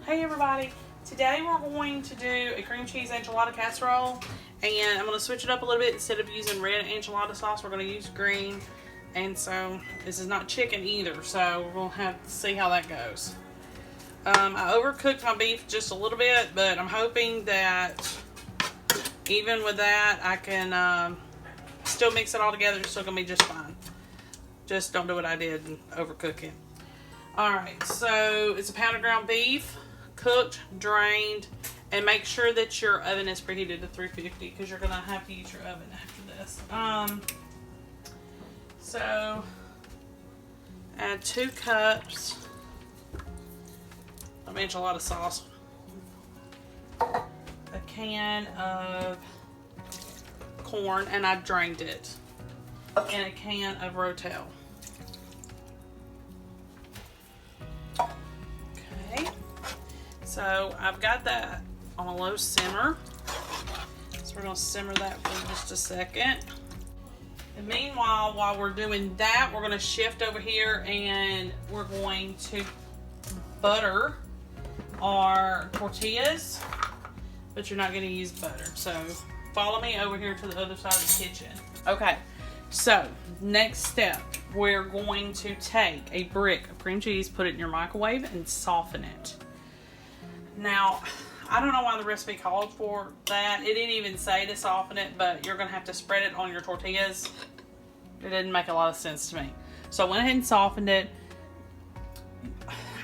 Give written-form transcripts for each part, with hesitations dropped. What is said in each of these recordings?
Hey everybody, today we're going to do a cream cheese enchilada casserole, and I'm going to switch it up a little bit. Instead of using red enchilada sauce, we're going to use green. And so this is not chicken either, so we're going to have to see how that goes. I overcooked my beef just a little bit, but I'm hoping that even with that I can still mix it all together. It's still going to be just fine. Just don't do what I did and overcook it. Alright, so it's a pound of ground beef, cooked, drained, and make sure that your oven is preheated to 350 because you're going to have to use your oven after this. So add 2 cups of enchilada sauce, a can of corn, and I drained it, and a can of Rotel. Okay, so I've got that on a low simmer, so we're going to simmer that for just a second. And meanwhile, while we're doing that, we're going to shift over here and we're going to butter our tortillas, but you're not going to use butter. So follow me over here to the other side of the kitchen. Okay, so next step, we're going to take a brick of cream cheese, put it in your microwave, and soften it. Now, I don't know why the recipe called for that. It didn't even say to soften it, but you're going to have to spread it on your tortillas. It didn't make a lot of sense to me. So I went ahead and softened it.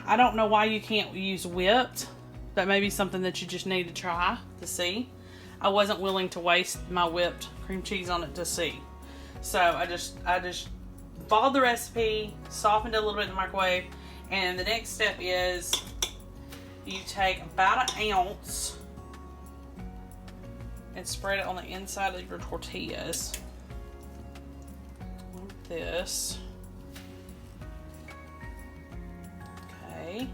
I don't know why you can't use whipped. That may be something that you just need to try to see. I wasn't willing to waste my whipped cream cheese on it to see. So I just followed the recipe, softened it a little bit in the microwave, and the next step is you take about an ounce and spread it on the inside of your tortillas. Like this. Okay.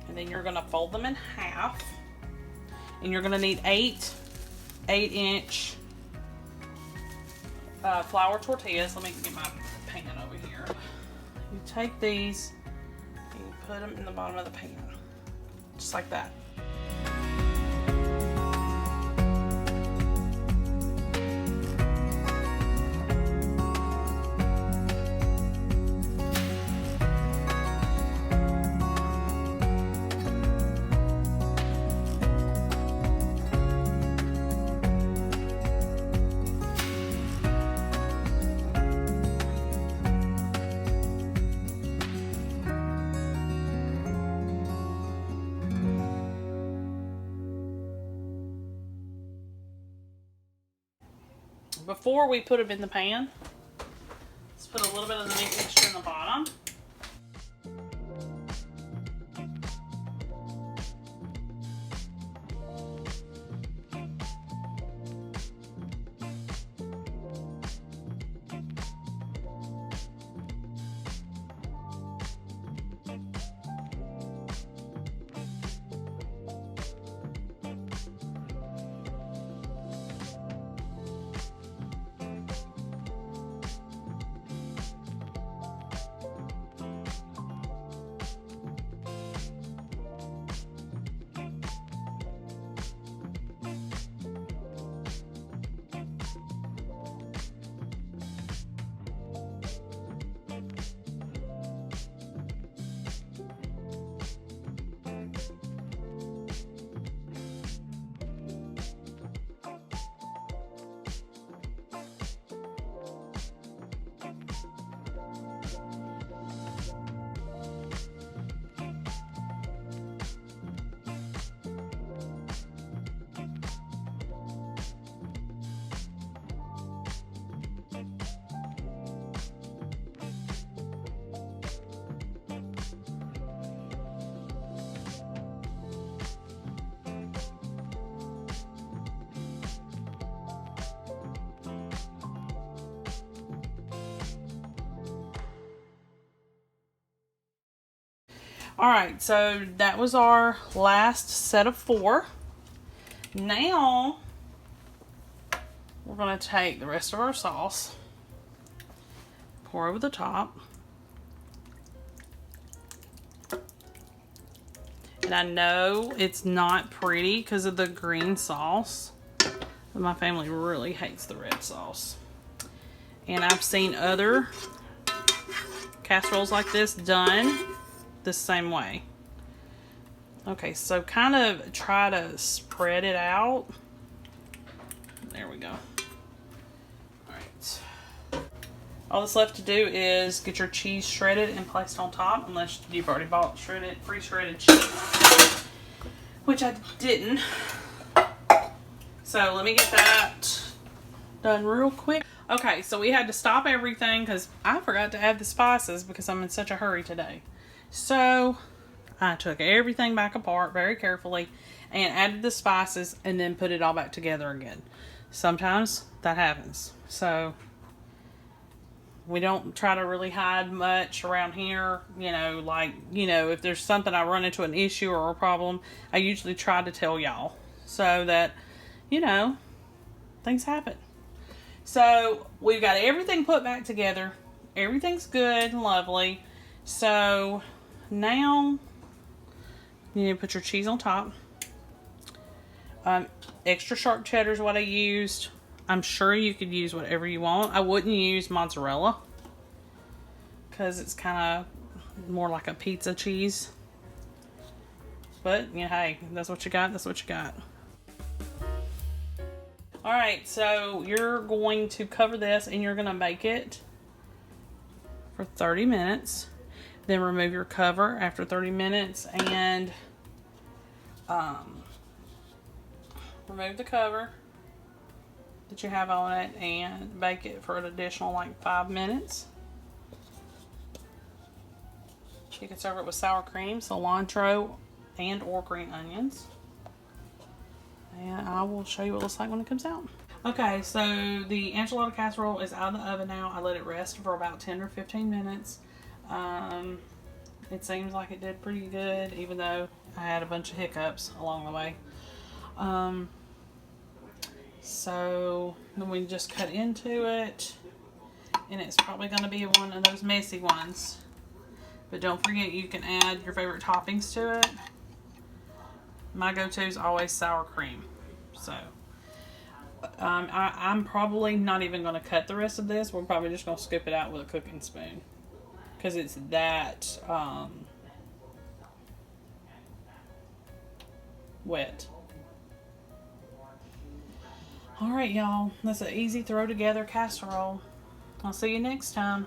And then you're going to fold them in half. And you're going to need 8-inch flour tortillas. Let me get my pan over here. You take these and you put them in the bottom of the pan. Just like that. Before we put them in the pan, let's put a little bit of the meat mixture in the bottom. Alright, so that was our last set of 4. Now, we're going to take the rest of our sauce, pour over the top, And I know it's not pretty because of the green sauce, but my family really hates the red sauce. And I've seen other casseroles like this done the same way. Okay, so kind of try to spread it out. There we go. Alright. All that's left to do is get your cheese shredded and placed on top, unless you've already bought pre-shredded cheese, which I didn't. So let me get that done real quick. Okay, so we had to stop everything because I forgot to add the spices because I'm in such a hurry today. So I took everything back apart very carefully and added the spices and then put it all back together again. Sometimes that happens. So we don't try to really hide much around here. You know, like, you know, if there's something I run into an issue or a problem, I usually try to tell y'all so that, you know, things happen. So we've got everything put back together. Everything's good and lovely. So now you need to put your cheese on top. Extra sharp cheddar is what I used. I'm sure you could use whatever you want. I wouldn't use mozzarella because it's kind of more like a pizza cheese. But, you know, hey, that's what you got. That's what you got. Alright, so you're going to cover this and you're going to bake it for 30 minutes. Then remove your cover after 30 minutes and remove the cover that you have on it and bake it for an additional like 5 minutes. You can serve it with sour cream, cilantro, and or green onions. And I will show you what it looks like when it comes out. Okay, so the enchilada casserole is out of the oven now. I let it rest for about 10 or 15 minutes. It seems like it did pretty good, even though I had a bunch of hiccups along the way. So then we just cut into it, and it's probably going to be one of those messy ones. But don't forget, you can add your favorite toppings to it. My go-to is always sour cream. So I'm probably not even going to cut the rest of this. We're probably just going to scoop it out with a cooking spoon because it's that wet. Alright, y'all. That's an easy throw together casserole. I'll see you next time.